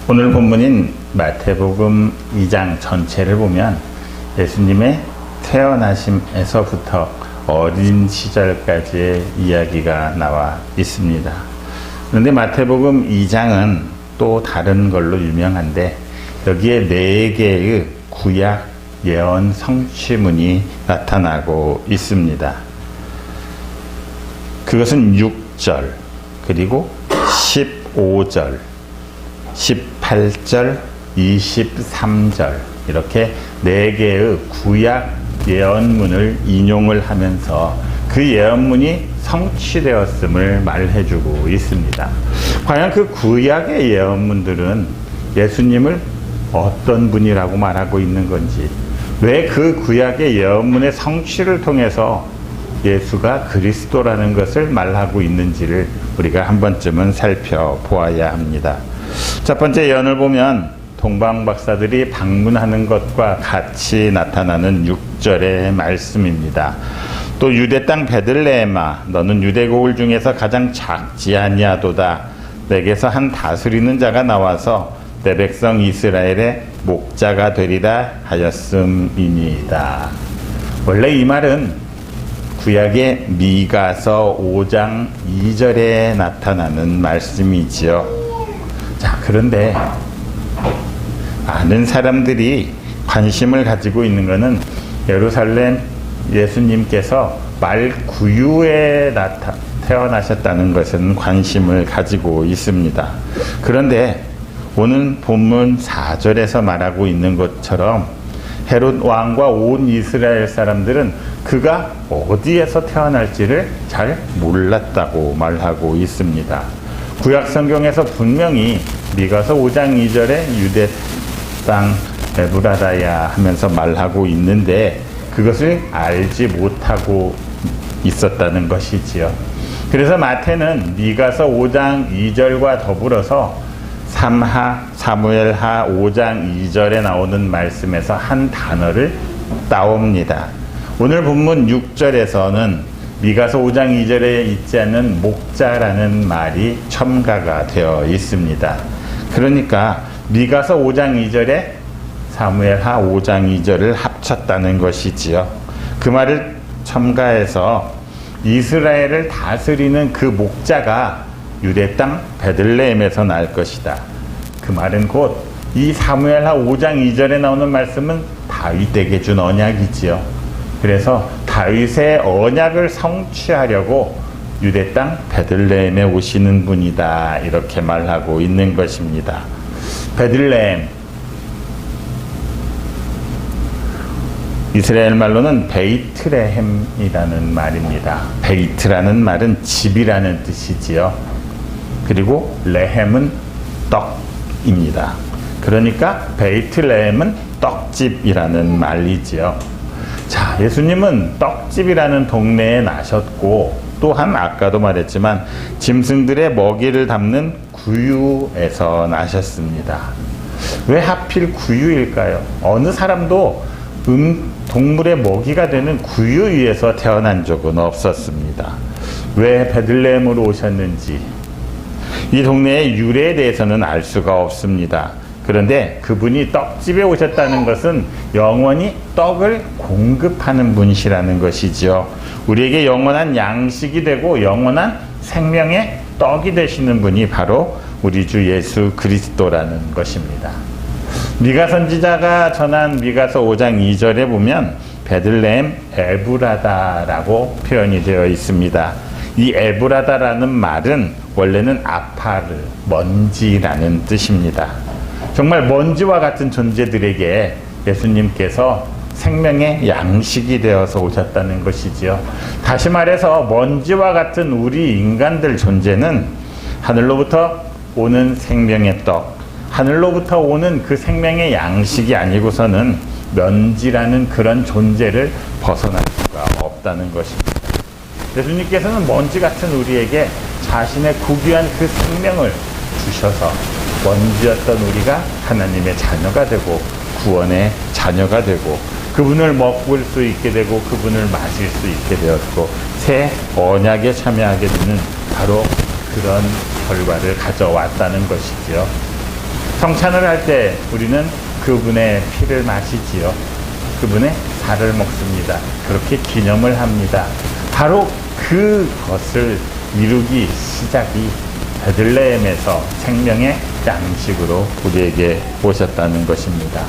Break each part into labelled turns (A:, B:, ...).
A: 오늘 본문인 마태복음 2장 전체를 보면 예수님의 태어나심에서부터 어린 시절까지의 이야기가 나와 있습니다. 그런데 마태복음 2장은 또 다른 걸로 유명한데 여기에 4개의 구약 예언 성취문이 나타나고 있습니다. 그것은 6절, 그리고 15절, 18절, 23절 이렇게 4개의 구약 예언문을 인용을 하면서 그 예언문이 성취되었음을 말해주고 있습니다. 과연 그 구약의 예언문들은 예수님을 어떤 분이라고 말하고 있는 건지, 왜 그 구약의 예언문의 성취를 통해서 예수가 그리스도라는 것을 말하고 있는지를 우리가 한 번쯤은 살펴보아야 합니다. 첫 번째 예언을 보면 동방 박사들이 방문하는 것과 같이 나타나는 6절의 말씀입니다. 또 유대 땅 베들레헴아, 너는 유대 고을 중에서 가장 작지 아니하도다. 내게서 한 다스리는 자가 나와서 내 백성 이스라엘의 목자가 되리라 하였음이니이다. 원래 이 말은 구약의 미가서 5장 2절에 나타나는 말씀이지요. 자, 그런데 많은 사람들이 관심을 가지고 있는 것은 예루살렘 예수님께서 말구유에 태어나셨다는 것은 관심을 가지고 있습니다. 그런데 오늘 본문 4절에서 말하고 있는 것처럼 헤롯 왕과 온 이스라엘 사람들은 그가 어디에서 태어날지를 잘 몰랐다고 말하고 있습니다. 구약 성경에서 분명히 미가서 5장 2절에 유대 땅 에브라다야 하면서 말하고 있는데 그것을 알지 못하고 있었다는 것이지요. 그래서 마태는 미가서 5장 2절과 더불어서 사무엘하 5장 2절에 나오는 말씀에서 한 단어를 따옵니다. 오늘 본문 6절에서는 미가서 5장 2절에 있지 않는 목자라는 말이 첨가가 되어 있습니다. 그러니까 미가서 5장 2절에 사무엘하 5장 2절을 합쳤다는 것이지요. 그 말을 첨가해서 이스라엘을 다스리는 그 목자가 유대 땅 베들레헴에서 날 것이다. 그 말은 곧 이 사무엘하 5장 2절에 나오는 말씀은 다윗에게 준 언약이지요. 그래서 다윗의 언약을 성취하려고 유대 땅 베들레헴에 오시는 분이다. 이렇게 말하고 있는 것입니다. 베들레헴, 이스라엘 말로는 베이트레헴이라는 말입니다. 베이트라는 말은 집이라는 뜻이지요. 그리고 레헴은 떡입니다. 그러니까 베이트레헴은 떡집이라는 말이지요. 자, 예수님은 떡집이라는 동네에 나셨고 또한 아까도 말했지만 짐승들의 먹이를 담는 구유에서 나셨습니다. 왜 하필 구유일까요? 어느 사람도 동물의 먹이가 되는 구유 위에서 태어난 적은 없었습니다. 왜 베들레헴으로 오셨는지 이 동네의 유래에 대해서는 알 수가 없습니다. 그런데 그분이 떡집에 오셨다는 것은 영원히 떡을 공급하는 분이시라는 것이죠. 우리에게 영원한 양식이 되고 영원한 생명의 떡이 되시는 분이 바로 우리 주 예수 그리스도라는 것입니다. 미가 선지자가 전한 미가서 5장 2절에 보면 베들레헴 에브라다라고 표현이 되어 있습니다. 이 에브라다라는 말은 원래는 아파르, 먼지라는 뜻입니다. 정말 먼지와 같은 존재들에게 예수님께서 생명의 양식이 되어서 오셨다는 것이지요. 다시 말해서 먼지와 같은 우리 인간들 존재는 하늘로부터 오는 생명의 떡, 하늘로부터 오는 그 생명의 양식이 아니고서는 먼지라는 그런 존재를 벗어날 수가 없다는 것입니다. 예수님께서는 먼지 같은 우리에게 자신의 구귀한 그 생명을 주셔서 먼지였던 우리가 하나님의 자녀가 되고 구원의 자녀가 되고 그분을 먹을 수 있게 되고 그분을 마실 수 있게 되었고 새 언약에 참여하게 되는 바로 그런 결과를 가져왔다는 것이지요. 성찬을 할 때 우리는 그분의 피를 마시지요. 그분의 살을 먹습니다. 그렇게 기념을 합니다. 바로 그것을 이루기 시작이 베들레헴에서 생명의 양식으로 우리에게 오셨다는 것입니다.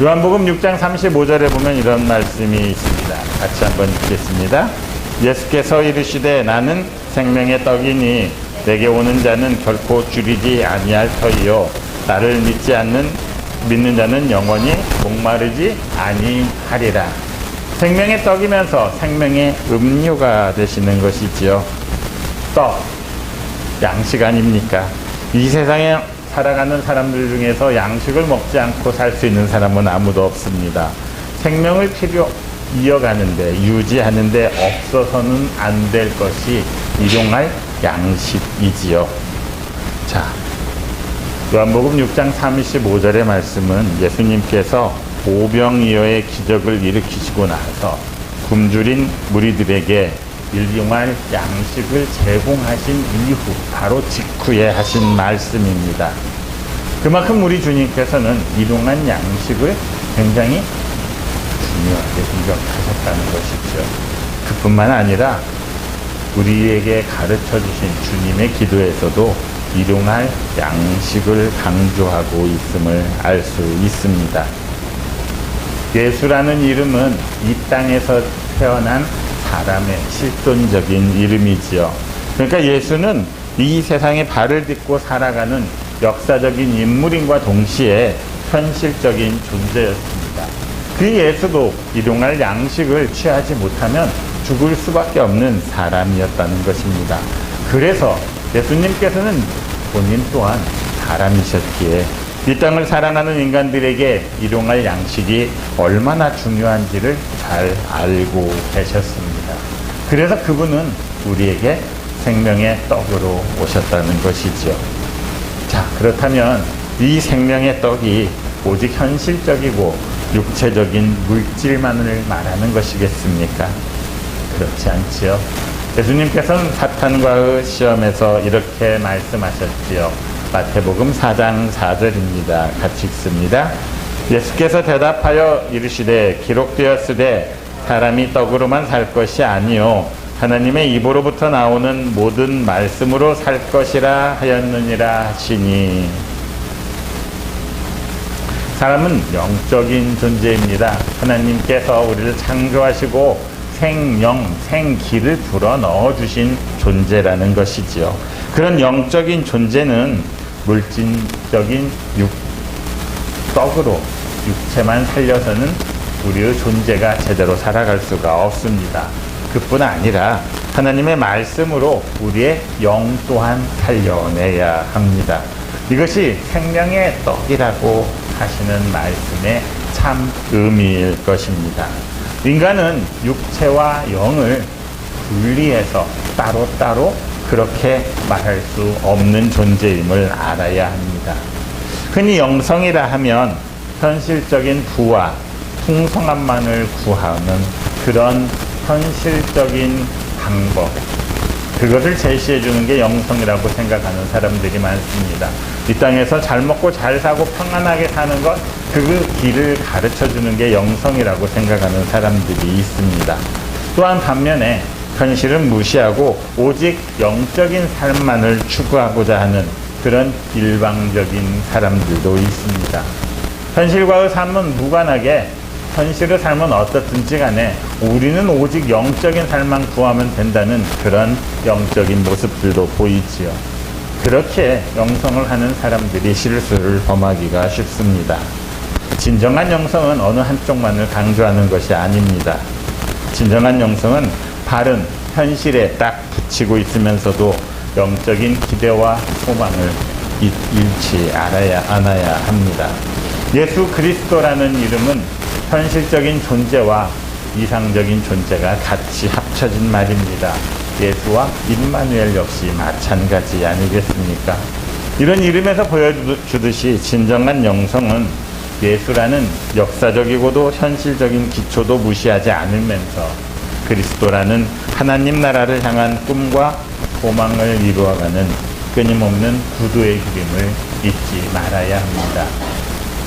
A: 요한복음 6장 35절에 보면 이런 말씀이 있습니다. 같이 한번 읽겠습니다. 예수께서 이르시되 나는 생명의 떡이니 내게 오는 자는 결코 줄이지 아니할 터이요 나를 믿는 자는 영원히 목마르지 아니하리라. 생명의 떡이면서 생명의 음료가 되시는 것이지요. 떡, 양식 아닙니까? 이 세상에 살아가는 사람들 중에서 양식을 먹지 않고 살 수 있는 사람은 아무도 없습니다. 생명을 이어가는데, 유지하는데 없어서는 안 될 것이 일용할 양식이지요. 자, 요한복음 6장 35절의 말씀은 예수님께서 오병이어의 기적을 일으키시고 나서 굶주린 무리들에게 일용할 양식을 제공하신 이후 바로 직후에 하신 말씀입니다. 그만큼 우리 주님께서는 일용할 양식을 굉장히 중요하게 생각하셨다는 것이죠. 그뿐만 아니라 우리에게 가르쳐 주신 주님의 기도에서도 일용할 양식을 강조하고 있음을 알 수 있습니다. 예수라는 이름은 이 땅에서 태어난 사람의 실존적인 이름이지요. 그러니까 예수는 이 세상에 발을 딛고 살아가는 역사적인 인물인과 동시에 현실적인 존재였습니다. 그 예수도 일용할 양식을 취하지 못하면 죽을 수밖에 없는 사람이었다는 것입니다. 그래서 예수님께서는 본인 또한 사람이셨기에 이 땅을 살아가는 인간들에게 일용할 양식이 얼마나 중요한지를 잘 알고 계셨습니다. 그래서 그분은 우리에게 생명의 떡으로 오셨다는 것이죠. 자, 그렇다면 이 생명의 떡이 오직 현실적이고 육체적인 물질만을 말하는 것이겠습니까? 그렇지 않지요. 예수님께서는 사탄과의 시험에서 이렇게 말씀하셨지요. 마태복음 4장 4절입니다. 같이 읽습니다. 예수께서 대답하여 이르시되 기록되었으되 사람이 떡으로만 살 것이 아니요 하나님의 입으로부터 나오는 모든 말씀으로 살 것이라 하였느니라 하시니. 사람은 영적인 존재입니다. 하나님께서 우리를 창조하시고 생영, 생기를 불어넣어 주신 존재라는 것이지요. 그런 영적인 존재는 물질적인 떡으로 육체만 살려서는 우리의 존재가 제대로 살아갈 수가 없습니다. 그뿐 아니라 하나님의 말씀으로 우리의 영 또한 살려내야 합니다. 이것이 생명의 떡이라고 하시는 말씀의 참 의미일 것입니다. 인간은 육체와 영을 분리해서 따로따로 그렇게 말할 수 없는 존재임을 알아야 합니다. 흔히 영성이라 하면 현실적인 부와 풍성함만을 구하는 그런 현실적인 방법, 그것을 제시해 주는 게 영성이라고 생각하는 사람들이 많습니다. 이 땅에서 잘 먹고 잘 사고 평안하게 사는 것, 그 길을 가르쳐 주는 게 영성이라고 생각하는 사람들이 있습니다. 또한 반면에 현실은 무시하고 오직 영적인 삶만을 추구하고자 하는 그런 일방적인 사람들도 있습니다. 현실과의 삶은 무관하게 현실의 삶은 어떻든지 간에 우리는 오직 영적인 삶만 구하면 된다는 그런 영적인 모습들도 보이지요. 그렇게 영성을 하는 사람들이 실수를 범하기가 쉽습니다. 진정한 영성은 어느 한쪽만을 강조하는 것이 아닙니다. 진정한 영성은 발은 현실에 딱 붙이고 있으면서도 영적인 기대와 소망을 잃지 않아야 합니다. 예수 그리스도라는 이름은 현실적인 존재와 이상적인 존재가 같이 합쳐진 말입니다. 예수와 임마누엘 역시 마찬가지 아니겠습니까? 이런 이름에서 보여주듯이 진정한 영성은 예수라는 역사적이고도 현실적인 기초도 무시하지 않으면서 그리스도라는 하나님 나라를 향한 꿈과 소망을 이루어가는 끊임없는 구도의 그림을 잊지 말아야 합니다.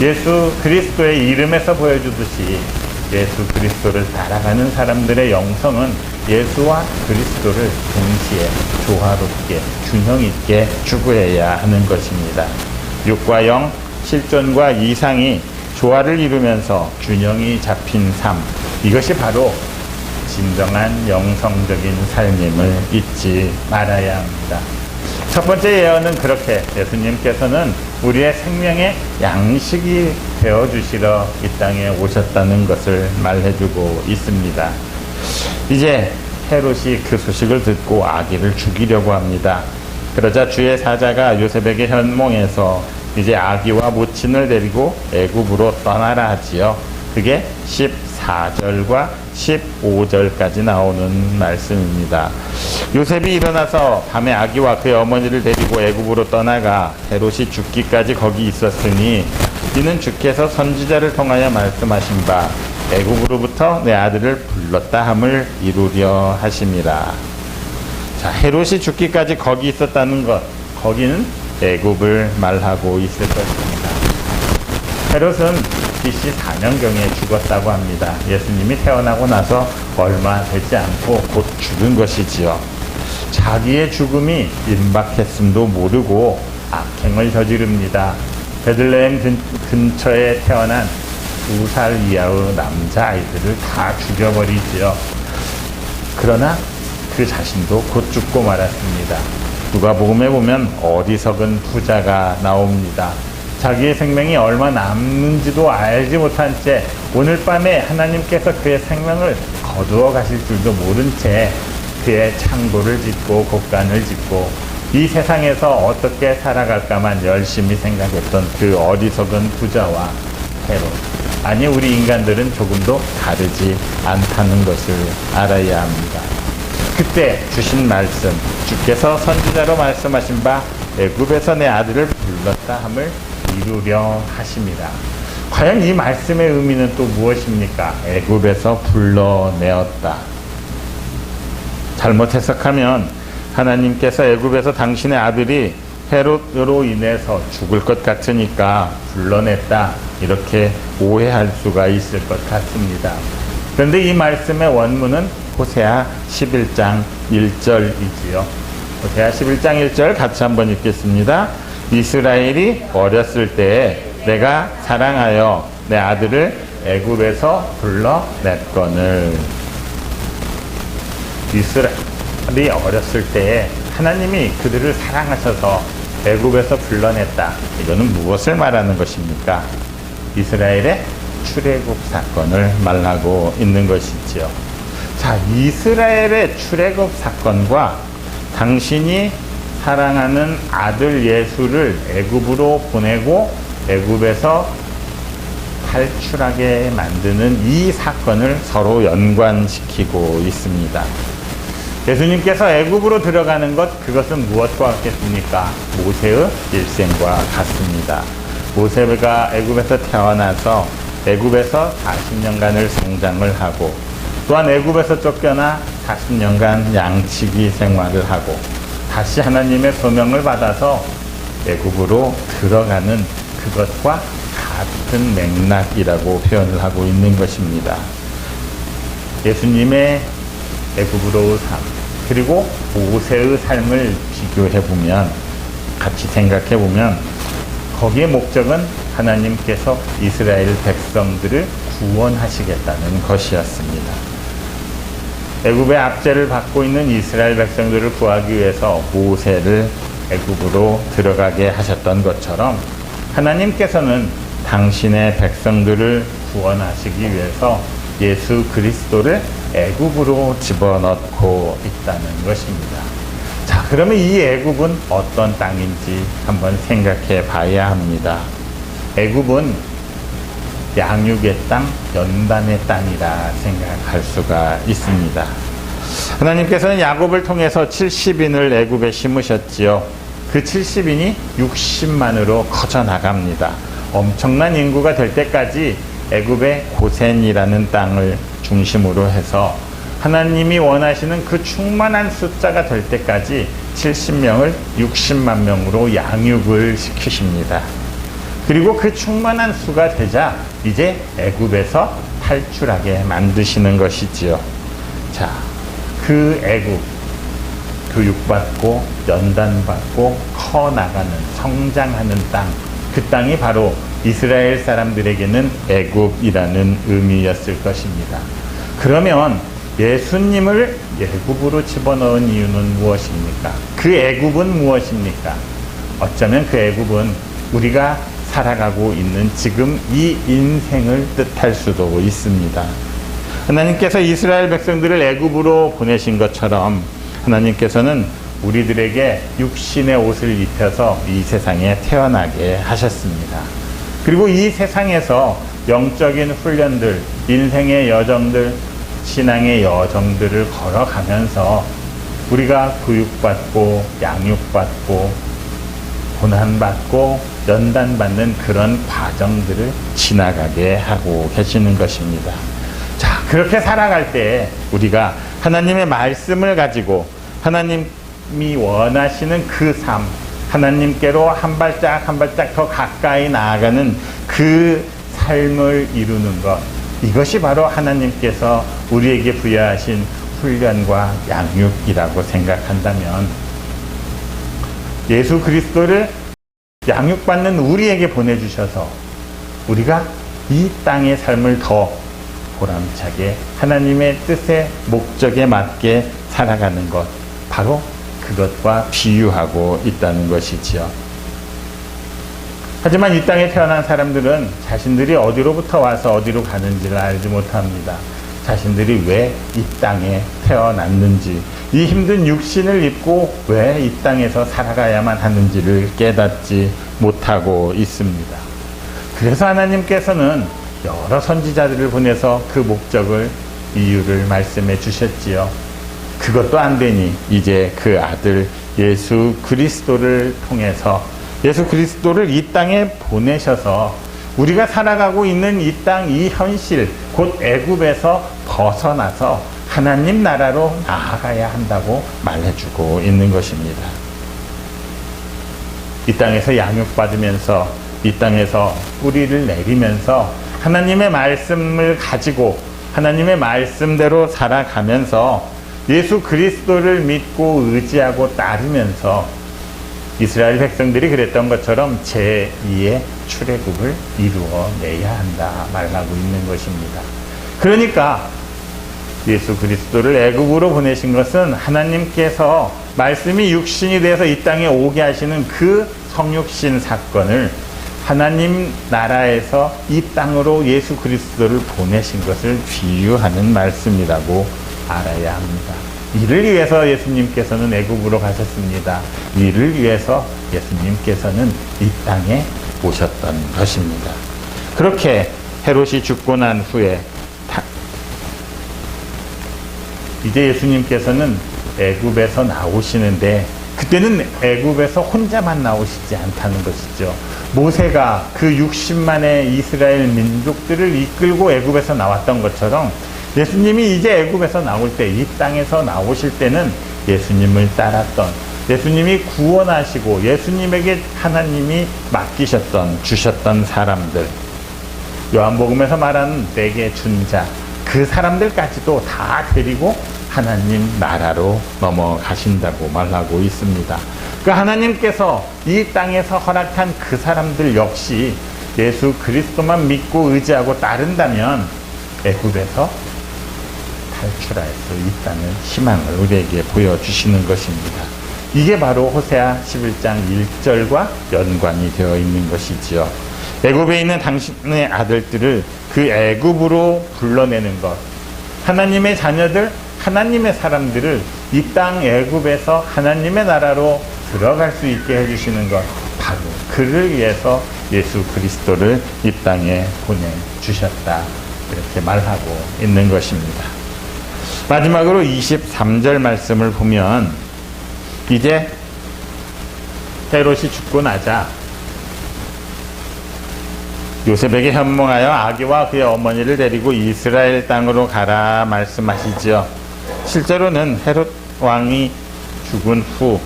A: 예수 그리스도의 이름에서 보여주듯이 예수 그리스도를 따라가는 사람들의 영성은 예수와 그리스도를 동시에 조화롭게 균형 있게 추구해야 하는 것입니다. 육과 영, 실존과 이상이 조화를 이루면서 균형이 잡힌 삶, 이것이 바로 진정한 영성적인 삶임을 잊지 말아야 합니다. 첫 번째 예언은 그렇게 예수님께서는 우리의 생명의 양식이 되어주시러 이 땅에 오셨다는 것을 말해주고 있습니다. 이제 헤롯이 그 소식을 듣고 아기를 죽이려고 합니다. 그러자 주의 사자가 요셉에게 현몽해서 이제 아기와 모친을 데리고 애굽으로 떠나라 하지요. 그게 14절과 15절까지 나오는 말씀입니다. 요셉이 일어나서 밤에 아기와 그의 어머니를 데리고 애굽으로 떠나가 헤롯이 죽기까지 거기 있었으니 이는 주께서 선지자를 통하여 말씀하신 바 애굽으로부터 내 아들을 불렀다 함을 이루려 하심이라. 자, 헤롯이 죽기까지 거기 있었다는 것, 거기는 애굽을 말하고 있을 것입니다. 헤롯은 BC 4년경에 죽었다고 합니다. 예수님이 태어나고 나서 얼마 되지 않고 곧 죽은 것이지요. 자기의 죽음이 임박했음도 모르고 악행을 저지릅니다. 베들레헴 근처에 태어난 2살 이하의 남자아이들을 다 죽여버리지요. 그러나 그 자신도 곧 죽고 말았습니다. 누가복음에 보면 어리석은 부자가 나옵니다. 자기의 생명이 얼마 남는지도 알지 못한 채 오늘 밤에 하나님께서 그의 생명을 거두어 가실 줄도 모른 채 그의 창고를 짓고 곡간을 짓고 이 세상에서 어떻게 살아갈까만 열심히 생각했던 그 어리석은 부자와 헤롯, 아니 우리 인간들은 조금도 다르지 않다는 것을 알아야 합니다. 그때 주신 말씀, 주께서 선지자로 말씀하신 바 애굽에서 내 아들을 불렀다 함을 이루려 하심이라. 과연 이 말씀의 의미는 또 무엇입니까? 애굽에서 불러내었다. 잘못 해석하면 하나님께서 애굽에서 당신의 아들이 헤롯으로 인해서 죽을 것 같으니까 불러냈다, 이렇게 오해할 수가 있을 것 같습니다. 그런데 이 말씀의 원문은 호세아 11장 1절이지요. 호세아 11장 1절 같이 한번 읽겠습니다. 이스라엘이 어렸을 때에 내가 사랑하여 내 아들을 애굽에서 불러냈거늘. 이스라엘이 어렸을 때에 하나님이 그들을 사랑하셔서 애굽에서 불러냈다. 이거는 무엇을 말하는 것입니까? 이스라엘의 출애굽 사건을 말하고 있는 것이지요. 자, 이스라엘의 출애굽 사건과 당신이 사랑하는 아들 예수를 애굽으로 보내고 애굽에서 탈출하게 만드는 이 사건을 서로 연관시키고 있습니다. 예수님께서 애굽으로 들어가는 것, 그것은 무엇과 같겠습니까? 모세의 일생과 같습니다. 모세가 애굽에서 태어나서 애굽에서 40년간을 성장을 하고 또한 애굽에서 쫓겨나 40년간 양치기 생활을 하고 다시 하나님의 소명을 받아서 애굽으로 들어가는 그것과 같은 맥락이라고 표현을 하고 있는 것입니다. 예수님의 애굽으로의 삶, 그리고 모세의 삶을 비교해보면, 같이 생각해보면 거기에 목적은 하나님께서 이스라엘 백성들을 구원하시겠다는 것이었습니다. 애굽의 압제를 받고 있는 이스라엘 백성들을 구하기 위해서 모세를 애굽으로 들어가게 하셨던 것처럼 하나님께서는 당신의 백성들을 구원하시기 위해서 예수 그리스도를 애굽으로 집어넣고 있다는 것입니다. 자, 그러면 이 애굽은 어떤 땅인지 한번 생각해 봐야 합니다. 애굽은 양육의 땅, 연단의 땅이라 생각할 수가 있습니다. 하나님께서는 야곱을 통해서 70인을 애굽에 심으셨지요. 그 70인이 60만으로 커져 나갑니다. 엄청난 인구가 될 때까지 애굽의 고센이라는 땅을 중심으로 해서 하나님이 원하시는 그 충만한 숫자가 될 때까지 70명을 60만 명으로 양육을 시키십니다. 그리고 그 충만한 수가 되자 이제 애굽에서 탈출하게 만드시는 것이지요. 자, 그 애굽, 교육받고 연단받고 커나가는, 성장하는 땅, 그 땅이 바로 이스라엘 사람들에게는 애굽이라는 의미였을 것입니다. 그러면 예수님을 애굽으로 집어넣은 이유는 무엇입니까? 그 애굽은 무엇입니까? 어쩌면 그 애굽은 우리가 살아가고 있는 지금 이 인생을 뜻할 수도 있습니다. 하나님께서 이스라엘 백성들을 애굽으로 보내신 것처럼 하나님께서는 우리들에게 육신의 옷을 입혀서 이 세상에 태어나게 하셨습니다. 그리고 이 세상에서 영적인 훈련들, 인생의 여정들, 신앙의 여정들을 걸어가면서 우리가 교육받고 양육받고 고난받고 연단받는 그런 과정들을 지나가게 하고 계시는 것입니다. 자, 그렇게 살아갈 때 우리가 하나님의 말씀을 가지고 하나님이 원하시는 그 삶, 하나님께로 한 발짝 한 발짝 더 가까이 나아가는 그 삶을 이루는 것, 이것이 바로 하나님께서 우리에게 부여하신 훈련과 양육이라고 생각한다면 예수 그리스도를 양육받는 우리에게 보내주셔서 우리가 이 땅의 삶을 더 보람차게 하나님의 뜻에 목적에 맞게 살아가는 것, 바로 그것과 비유하고 있다는 것이지요. 하지만 이 땅에 태어난 사람들은 자신들이 어디로부터 와서 어디로 가는지를 알지 못합니다. 자신들이 왜 이 땅에 태어났는지, 이 힘든 육신을 입고 왜 이 땅에서 살아가야만 하는지를 깨닫지 못하고 있습니다. 그래서 하나님께서는 여러 선지자들을 보내서 그 목적을, 이유를 말씀해 주셨지요. 그것도 안 되니 이제 그 아들 예수 그리스도를 통해서 예수 그리스도를 이 땅에 보내셔서 우리가 살아가고 있는 이 땅, 이 현실, 곧 애굽에서 벗어나서 하나님 나라로 나아가야 한다고 말해주고 있는 것입니다. 이 땅에서 양육받으면서 이 땅에서 뿌리를 내리면서 하나님의 말씀을 가지고 하나님의 말씀대로 살아가면서 예수 그리스도를 믿고 의지하고 따르면서 이스라엘 백성들이 그랬던 것처럼 제2의 출애굽을 이루어내야 한다 말하고 있는 것입니다. 그러니까 예수 그리스도를 애굽으로 보내신 것은 하나님께서 말씀이 육신이 돼서 이 땅에 오게 하시는 그 성육신 사건을 하나님 나라에서 이 땅으로 예수 그리스도를 보내신 것을 비유하는 말씀이라고 알아야 합니다. 이를 위해서 예수님께서는 애굽으로 가셨습니다. 이를 위해서 예수님께서는 이 땅에 오셨던 것입니다. 그렇게 헤롯이 죽고 난 후에 이제 예수님께서는 애굽에서 나오시는데 그때는 애굽에서 혼자만 나오시지 않다는 것이죠. 모세가 그 60만의 이스라엘 민족들을 이끌고 애굽에서 나왔던 것처럼 예수님이 이제 애굽에서 나올 때, 이 땅에서 나오실 때는 예수님을 따랐던, 예수님이 구원하시고 예수님에게 하나님이 맡기셨던, 주셨던 사람들, 요한복음에서 말하는 내게 준 자, 그 사람들까지도 다 데리고 하나님 나라로 넘어가신다고 말하고 있습니다. 그 하나님께서 이 땅에서 허락한 그 사람들 역시 예수 그리스도만 믿고 의지하고 따른다면 애굽에서 탈출할 수 있다는 희망을 우리에게 보여주시는 것입니다. 이게 바로 호세아 11장 1절과 연관이 되어 있는 것이지요. 애굽에 있는 당신의 아들들을 그 애굽으로 불러내는 것, 하나님의 자녀들, 하나님의 사람들을 이 땅 애굽에서 하나님의 나라로 들어갈 수 있게 해주시는 것, 바로 그를 위해서 예수 그리스도를 이 땅에 보내주셨다, 이렇게 말하고 있는 것입니다. 마지막으로 23절 말씀을 보면 이제 헤롯이 죽고 나자 요셉에게 현몽하여 아기와 그의 어머니를 데리고 이스라엘 땅으로 가라 말씀하시죠. 실제로는 헤롯 왕이 죽은 후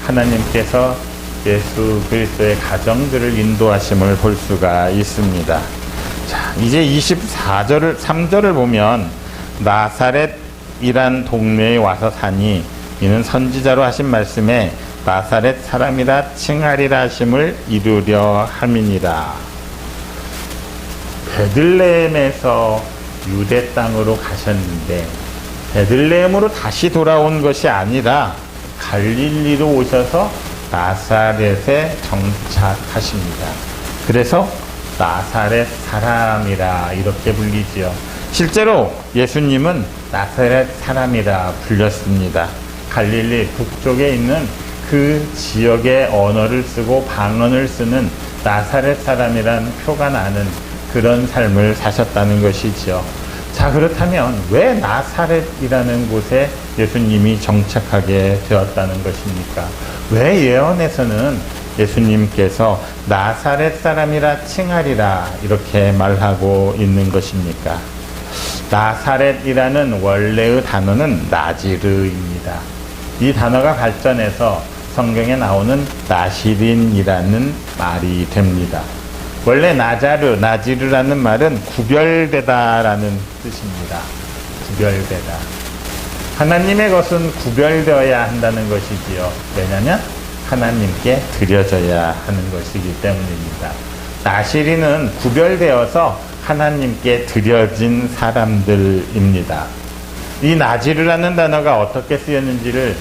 A: 하나님께서 예수 그리스도의 가정들을 인도하심을 볼 수가 있습니다. 자, 이제 3절을 보면 나사렛이란 동네에 와서 사니 이는 선지자로 하신 말씀에 나사렛 사람이라 칭하리라 하심을 이루려 함이니라. 베들레헴에서 유대 땅으로 가셨는데 베들레헴으로 다시 돌아온 것이 아니라 갈릴리로 오셔서 나사렛에 정착하십니다. 그래서 나사렛 사람이라 이렇게 불리지요. 실제로 예수님은 나사렛 사람이라 불렸습니다. 갈릴리 북쪽에 있는 그 지역의 언어를 쓰고 방언을 쓰는 나사렛 사람이란 표가 나는 그런 삶을 사셨다는 것이지요. 자, 그렇다면 왜 나사렛이라는 곳에 예수님이 정착하게 되었다는 것입니까? 왜 예언에서는 예수님께서 나사렛 사람이라 칭하리라 이렇게 말하고 있는 것입니까? 나사렛이라는 원래의 단어는 나지르입니다. 이 단어가 발전해서 성경에 나오는 나시린이라는 말이 됩니다. 원래 나지르라는 말은 구별되다라는 뜻입니다. 구별되다. 하나님의 것은 구별되어야 한다는 것이지요. 왜냐하면 하나님께 드려져야 하는 것이기 때문입니다. 나시린은 구별되어서 하나님께 드려진 사람들입니다. 이 나지르라는 단어가 어떻게 쓰였는지를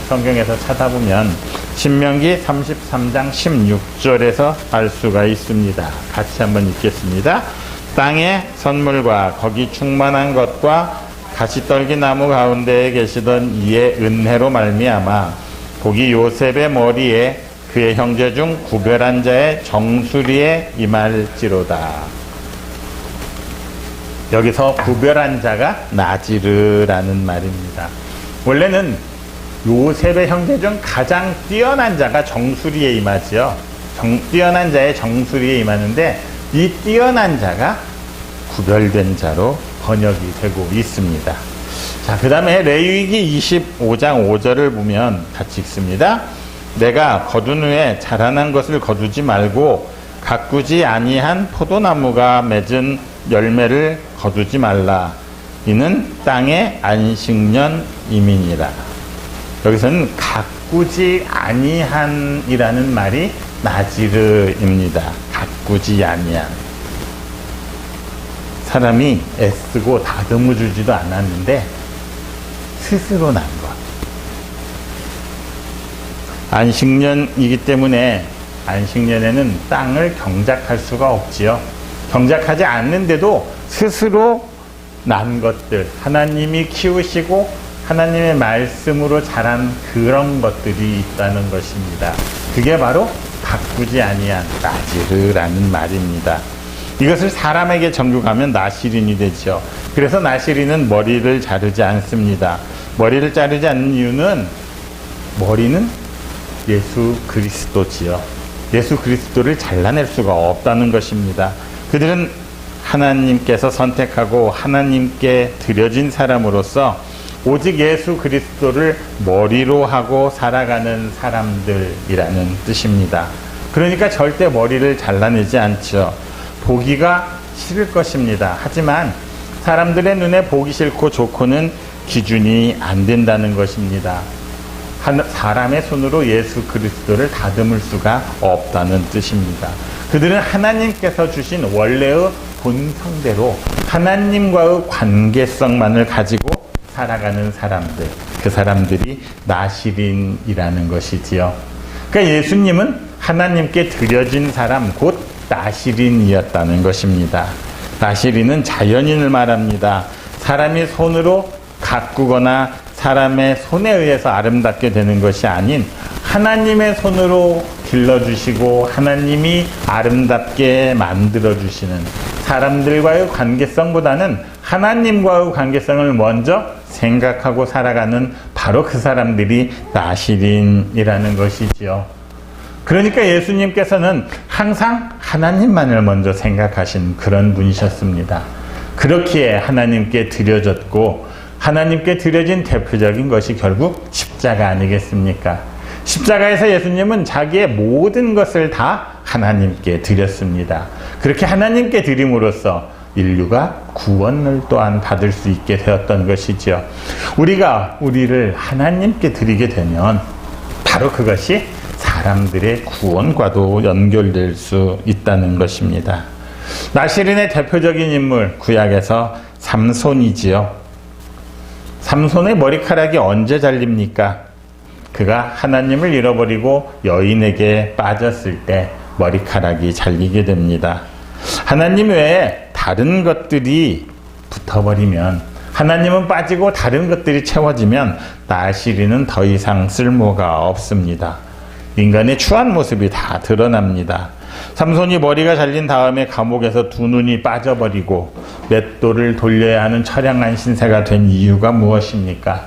A: 성경에서 찾아보면 신명기 33장 16절에서 알 수가 있습니다. 같이 한번 읽겠습니다. 땅의 선물과 거기 충만한 것과 가시떨기 나무 가운데에 계시던 이의 은혜로 말미암아 복이 요셉의 머리에 그의 형제 중 구별한 자의 정수리에 임할지로다. 여기서 구별한 자가 나지르라는 말입니다. 원래는 요셉의 형제 중 가장 뛰어난 자가 정수리에 임하지요. 뛰어난 자의 정수리에 임하는데 이 뛰어난 자가 구별된 자로 번역이 되고 있습니다. 자, 그 다음에 레위기 25장 5절을 보면 같이 읽습니다. 내가 거둔 후에 자라난 것을 거두지 말고 가꾸지 아니한 포도나무가 맺은 열매를 거두지 말라. 이는 땅의 안식년임이니라. 여기서는 가꾸지 아니한이라는 말이 나지르입니다. 가꾸지 아니한. 사람이 애쓰고 다듬어 주지도 않았는데 스스로 난 것. 안식년이기 때문에 안식년에는 땅을 경작할 수가 없지요. 경작하지 않는데도 스스로 난 것들, 하나님이 키우시고 하나님의 말씀으로 자란 그런 것들이 있다는 것입니다. 그게 바로 가꾸지 아니한 나지르라는 말입니다. 이것을 사람에게 적용하면 나시린이 되죠. 그래서 나시린은 머리를 자르지 않습니다. 머리를 자르지 않는 이유는 머리는 예수 그리스도지요. 예수 그리스도를 잘라낼 수가 없다는 것입니다. 그들은 하나님께서 선택하고 하나님께 드려진 사람으로서 오직 예수 그리스도를 머리로 하고 살아가는 사람들이라는 뜻입니다. 그러니까 절대 머리를 잘라내지 않죠. 보기가 싫을 것입니다. 하지만 사람들의 눈에 보기 싫고 좋고는 기준이 안 된다는 것입니다. 사람의 손으로 예수 그리스도를 다듬을 수가 없다는 뜻입니다. 그들은 하나님께서 주신 원래의 본성대로 하나님과의 관계성만을 가지고 살아가는 사람들, 그 사람들이 나시린이라는 것이지요. 그러니까 예수님은 하나님께 드려진 사람, 곧 나시린이었다는 것입니다. 나시린은 자연인을 말합니다. 사람이 손으로 가꾸거나 사람의 손에 의해서 아름답게 되는 것이 아닌 하나님의 손으로 길러주시고 하나님이 아름답게 만들어주시는 사람들과의 관계성보다는 하나님과의 관계성을 먼저 생각하고 살아가는 바로 그 사람들이 나시린이라는 것이지요. 그러니까 예수님께서는 항상 하나님만을 먼저 생각하신 그런 분이셨습니다. 그렇기에 하나님께 드려졌고 하나님께 드려진 대표적인 것이 결국 십자가 아니겠습니까? 십자가에서 예수님은 자기의 모든 것을 다 하나님께 드렸습니다. 그렇게 하나님께 드림으로써 인류가 구원을 또한 받을 수 있게 되었던 것이죠. 우리가 우리를 하나님께 드리게 되면 바로 그것이 사람들의 구원과도 연결될 수 있다는 것입니다. 나시린의 대표적인 인물, 구약에서 삼손이지요. 삼손의 머리카락이 언제 잘립니까? 그가 하나님을 잃어버리고 여인에게 빠졌을 때 머리카락이 잘리게 됩니다. 하나님 외에 다른 것들이 붙어버리면, 하나님은 빠지고 다른 것들이 채워지면 나시린은 더 이상 쓸모가 없습니다. 인간의 추한 모습이 다 드러납니다. 삼손이 머리가 잘린 다음에 감옥에서 두 눈이 빠져버리고 맷돌을 돌려야 하는 처량한 신세가 된 이유가 무엇입니까?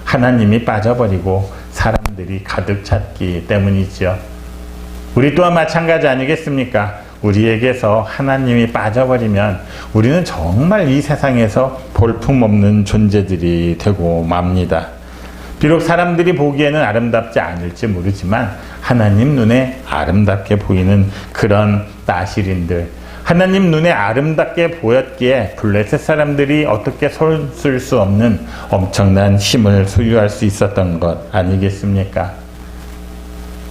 A: 하나님이 빠져버리고 사람들이 가득 찼기 때문이지요. 우리 또한 마찬가지 아니겠습니까? 우리에게서 하나님이 빠져버리면 우리는 정말 이 세상에서 볼품없는 존재들이 되고 맙니다. 비록 사람들이 보기에는 아름답지 않을지 모르지만 하나님 눈에 아름답게 보이는 그런 나시린들, 하나님 눈에 아름답게 보였기에 블레셋 사람들이 어떻게 손쓸 수 없는 엄청난 힘을 소유할 수 있었던 것 아니겠습니까?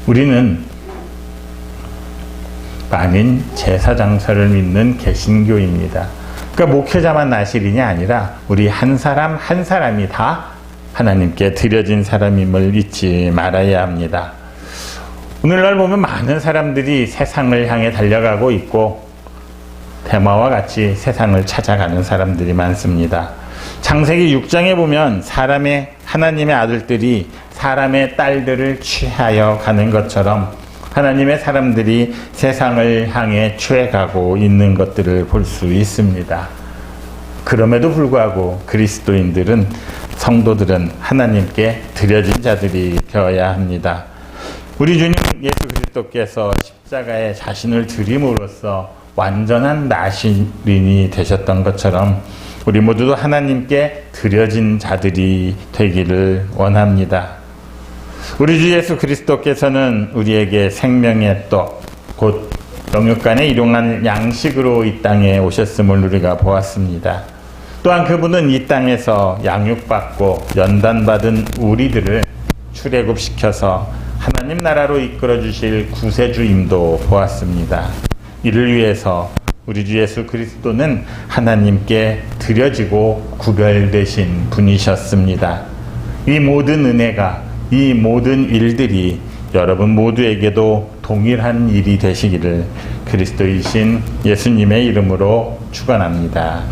A: 우리는 만인 제사장설을 믿는 개신교입니다. 그러니까 목회자만 나시린이 아니라 우리 한 사람 한 사람이 다 하나님께 드려진 사람임을 잊지 말아야 합니다. 오늘날 보면 많은 사람들이 세상을 향해 달려가고 있고 대마와 같이 세상을 찾아가는 사람들이 많습니다. 창세기 6장에 보면 하나님의 아들들이 사람의 딸들을 취하여 가는 것처럼 하나님의 사람들이 세상을 향해 취해가고 있는 것들을 볼 수 있습니다. 그럼에도 불구하고 그리스도인들은, 성도들은 하나님께 드려진 자들이 되어야 합니다. 우리 주님 예수 그리스도께서 십자가에 자신을 드림으로써 완전한 나시린이 되셨던 것처럼 우리 모두도 하나님께 드려진 자들이 되기를 원합니다. 우리 주 예수 그리스도께서는 우리에게 생명의 떡, 곧 영육간에 일용할 양식으로 이 땅에 오셨음을 우리가 보았습니다. 또한 그분은 이 땅에서 양육받고 연단받은 우리들을 출애굽시켜서 하나님 나라로 이끌어 주실 구세주임도 보았습니다. 이를 위해서 우리 주 예수 그리스도는 하나님께 드려지고 구별되신 분이셨습니다. 이 모든 은혜가, 이 모든 일들이 여러분 모두에게도 동일한 일이 되시기를 그리스도이신 예수님의 이름으로 축원합니다.